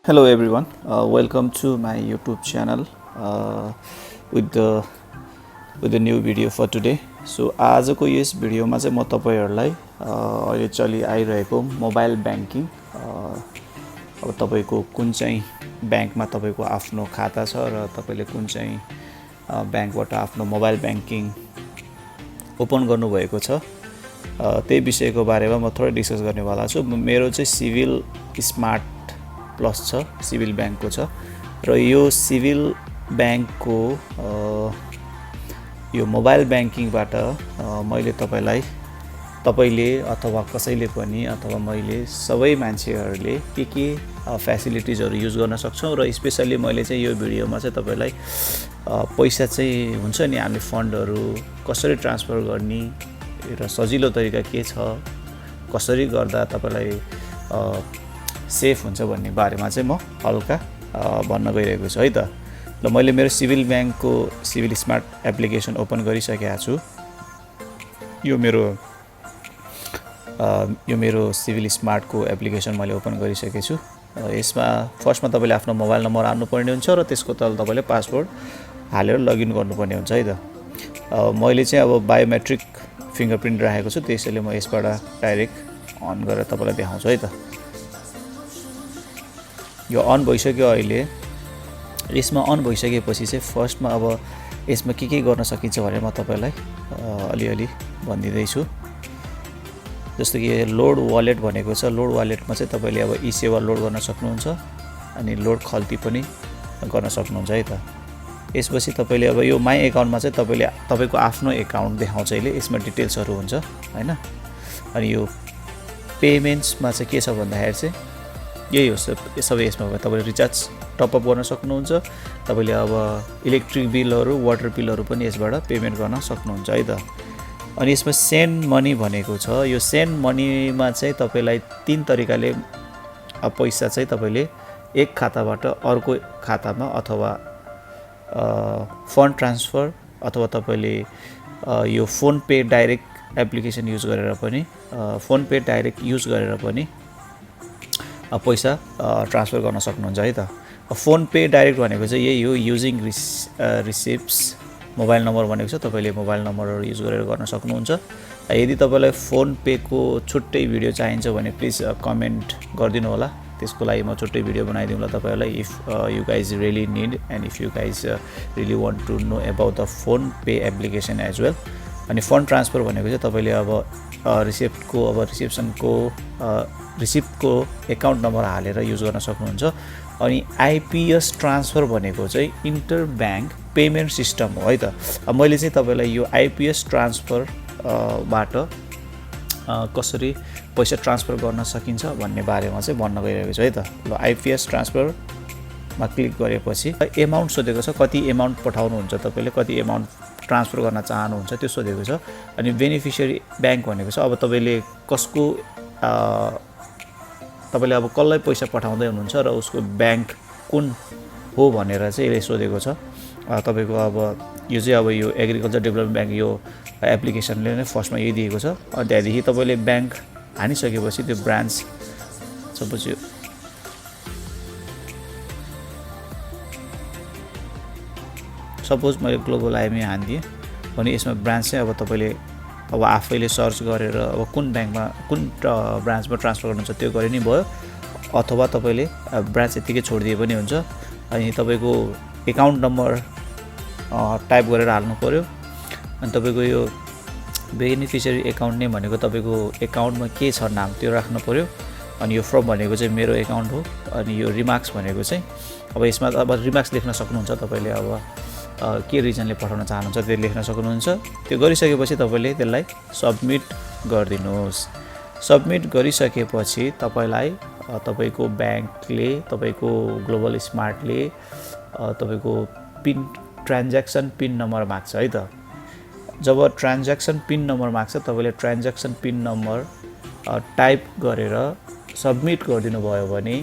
Hello everyone, welcome to my YouTube channel with the new video for today. So आजको यस भिडियोमा चाहिँ म तपाईहरुलाई अहिले चलि आइरहेको मोबाइल ब्याङ्किङ अब तपाईको कुन चाहिँ ब्याङ्कमा तपाईको आफ्नो खाता छ र तपाईले कुन चाहिँ ब्याङ्कबाट आफ्नो मोबाइल ब्याङ्किङ ओपन गर्नु भएको छ त्यही विषयको बारेमा म थोरै डिस्कस गर्नेवाला छु। मेरो चाहिँ सिभिल स्मार्ट प्लस छ, सिभिल ब्याङ्कको छ र यो सिभिल ब्याङ्कको यो मोबाइल ब्याङ्किङबाट मैले तपाईले अथवा कसैले पनि अथवा मैले सबै मान्छेहरूले के फ्यासिलिटिजहरु युज गर्न सक्छौं र स्पेशली मैले चाहिँ यो भिडियोमा चाहिँ तपाईलाई पैसा चाहिँ हुन्छ नि हामी फन्डहरु कसरी ट्रान्सफर गर्ने र सजिलो तरिका के छ, कसरी गर्दा तपाईलाई सेफ हुन्छ भन्ने बारेमा चाहिँ म हल्का भन्न गइरहेको छु है त। ल मैले मेरो सिभिल ब्याङ्कको सिभिल स्मार्ट एप्लिकेसन ओपन गरिसकेको छु। यो मेरो सिभिल स्मार्टको एप्लिकेसन मैले ओपन गरिसकेको छु। यसमा फर्स्टमा तपाईले आफ्नो मोबाइल नम्बर हाल्नु पर्ने हुन्छ र त्यसको तल तपाईले पासवर्ड हालेर लगइन गर्नुपर्ने हुन्छ है त। मैले चाहिँ अब बायोमेट्रिक फिंगरप्रिन्ट राखेको छु, त्यसैले म यसबाट डाइरेक्ट अन गरेर तपाईलाई देखाउँछु है त। यो अन भइसक्यो अहिले। यसमा अन भइसकेपछि चाहिँ फर्स्टमा अब यसमा के गर्न सकिन्छ भने म तपाईलाई अलिअलि भन्दिदै छु। जस्तो कि लोड वालेट भनेको छ, लोड वालेटमा चाहिँ तपाईले अब ई-सेवा लोड गर्न सक्नुहुन्छ अनि लोड खल्ती पनि गर्न सक्नुहुन्छ है त। यसपछि तपाईले अब यो माई अकाउन्टमा चाहिँ तपाईले तपाईको आफ्नो अकाउन्ट देखाउँछ अहिले, यसमा डिटेल्सहरु हुन्छ हैन। अनि यो पेमेन्ट्समा चाहिँ के छ भन्दाखेरि चाहिँ यही हो सबै यसमा तपाईले रिचार्ज टप अप गर्न सक्नुहुन्छ। तपाईले अब इलेक्ट्रिक बिलहरु, वाटर बिलहरु पनि यसबाट पेमेन्ट गर्न सक्नुहुन्छ है त। अनि यसमा सेन्ड मनी भनेको छ। यो सेन्ड मनीमा चाहिँ तपाईलाई तीन तरिकाले पैसा चाहिँ तपाईले एक खाताबाट अर्को खातामा अथवा फन्ड ट्रान्सफर अथवा तपाईले यो phone pay direct application use गरेर पनि फोन पे डाइरेक्ट युज गरेर पनि पैसा ट्रान्सफर गर्न सक्नुहुन्छ है त। फोन पे डाइरेक्ट भनेको चाहिँ यही हो, युजिङ रिसिप्ट्स मोबाइल नम्बर भनेको छ। तपाईले मोबाइल नम्बरहरु युज गरेर गर्न सक्नुहुन्छ। यदि तपाईलाई फोन पे को छुट्टै भिडियो चाहिन्छ भने प्लिज कमेन्ट गरिदिनु होला, त्यसको लागि म छुट्टै भिडियो बनाइदिउँला तपाईहरुलाई। If you guys really need and if you guys really want to know about the PhonePe application as well. अनि फन्ड ट्रान्सफर भनेको चाहिँ तपाईले अब रिसिप्टको अकाउन्ट नम्बर हालेर युज गर्न सक्नुहुन्छ। अनि आईपीएस ट्रान्सफर भनेको चाहिँ इन्टर ब्याङ्क पेमेन्ट सिस्टम हो है त। अब मैले चाहिँ तपाईलाई यो आईपीएस ट्रान्सफर बाट कसरी पैसा ट्रान्सफर गर्न सकिन्छ भन्ने बारेमा चाहिँ भन्न गइरहेको छु है त। ल आईपीएस ट्रान्सफरमा क्लिक गरेपछि एमाउन्ट सोधेको छ, कति एमाउन्ट पठाउनुहुन्छ तपाईले, कति एमाउन्ट ट्रान्सफर गर्न चाहनुहुन्छ त्यो सोधेको छ। अनि बेनिफिशियरी ब्याङ्क भनेको छ, अब तपाईले कसको तपाईले अब कसलाई पैसा पठाउँदै हुनुहुन्छ र उसको ब्याङ्क कुन हो भनेर चाहिँ यसले सोधेको छ। तपाईको अब यो चाहिँ अब यो एग्रिकल्चर डेभलपमेन्ट ब्याङ्क यो एप्लिकेसनले नै फर्स्टमा यही दिएको छ। अनि त्यहाँदेखि तपाईले ब्याङ्क हानिसकेपछि त्यो ब्रान्च सपोज मैले ग्लोबल आइएमई हान्दिएँ भने यसमा ब्रान्च चाहिँ अब तपाईले अब आफैले सर्च गरेर अब कुन ब्याङ्कमा कुन ब्रान्चमा ट्रान्सफर गर्नुहुन्छ त्यो गरे नि भयो, अथवा तपाईले ब्रान्च यतिकै छोडिदिए पनि हुन्छ। अनि तपाईको अकाउन्ट नम्बर टाइप गरेर हाल्नु पर्यो। अनि तपाईको यो बेनिफिशियरी अकाउन्ट नेम भनेको तपाईको अकाउन्टमा के छ नाम त्यो राख्नु पर्यो। अनि यो फ्रम भनेको चाहिँ मेरो अकाउन्ट हो। अनि यो रिमार्क्स भनेको चाहिँ अब यसमा अब रिमार्क्स लेख्न सक्नुहुन्छ तपाईले, अब के रिजनले पठाउन चाहनुहुन्छ त्यो लेख्न सक्नुहुन्छ। त्यो गरिसकेपछि तपाईले त्यसलाई सबमिट गरिदिनुहोस्। सबमिट गरिसकेपछि तपाईलाई तपाईको ब्याङ्कले तपाईको ग्लोबल स्मार्टले तपाईको ट्रान्ज्याक्सन पिन नम्बर माग्छ है त। जब ट्रान्ज्याक्सन पिन नम्बर माग्छ तपाईले ट्रान्ज्याक्सन पिन नम्बर टाइप गरेर सबमिट गरिदिनु भयो भने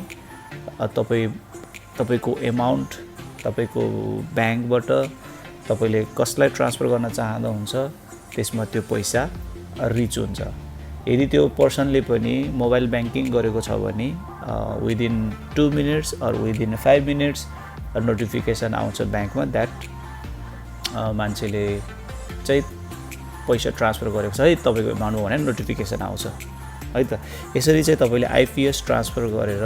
तपाईको एमाउन्ट तपाईको ब्याङ्कबाट तपाईले कसलाई ट्रान्सफर गर्न चाहनुहुन्छ त्यसमा त्यो पैसा रिच हुन्छ। यदि त्यो पर्सनले पनि मोबाइल ब्याङ्किङ गरेको छ भने within 2 minutes or within 5 minutes notification आउँछ ब्याङ्कमा द्याट मान्छेले चाहिँ पैसा ट्रान्सफर गरेको छ है तपाईँको एमाउन्टमा भनेर नोटिफिकेसन आउँछ है त। यसरी चाहिँ तपाईँले आइपिएस ट्रान्सफर गरेर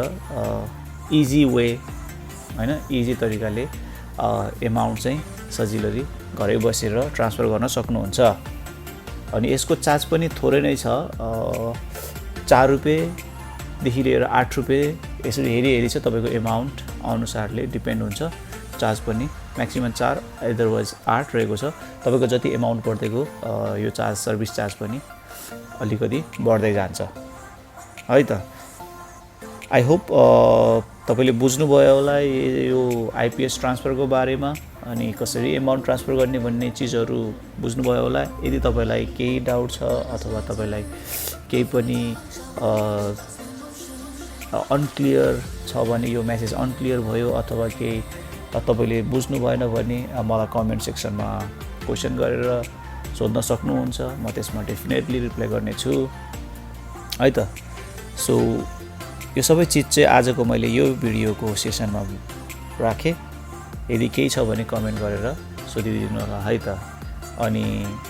इजी वे हैन इजी तरिकाले एमाउन्ट चाहिँ सजिलरी घरै बसेर ट्रान्सफर गर्न सक्नुहुन्छ। अनि यसको चार्ज पनि थोरै नै छ, 4 रुपैयाँदेखि लिएर 8 रुपैयाँ यसरी हेरी छ तपाईँको एमाउन्ट अनुसारले डिपेन्ड हुन्छ। चार्ज पनि म्याक्सिमम 4 अदरवाइज 8 रहेको छ। तपाईँको जति एमाउन्ट बढ्दैको यो चार्ज सर्भिस चार्ज पनि अलिकति बढ्दै जान्छ है त। आई होप तपाईँले बुझ्नुभयो होला यो आइपिएस ट्रान्सफरको बारेमा अनि कसरी एमाउन्ट ट्रान्सफर गर्ने भन्ने चिजहरू बुझ्नुभयो होला। यदि तपाईँलाई केही डाउट छ अथवा तपाईँलाई केही पनि अनक्लियर छ भने यो मेसेज अनक्लियर भयो अथवा केही तपाईँले बुझ्नु भएन भने मलाई कमेन्ट सेक्सनमा क्वेसन गरेर सोध्न सक्नुहुन्छ। म त्यसमा डेफिनेटली रिप्लाई गर्नेछु है त। सो यो सबै चिज चाहिँ आजको मैले यो भिडियोको सेसनमा राखेँ। यदि केही छ भने कमेन्ट गरेर सोधिदिनु होला है त। अनि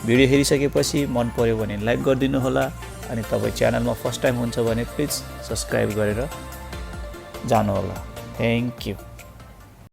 भिडियो हेरिसकेपछि मन पर्यो भने लाइक गरिदिनु होला। अनि तपाईँ च्यानलमा फर्स्ट टाइम हुन्छ भने प्लिज सब्सक्राइब गरेर जानु होला। Thank you.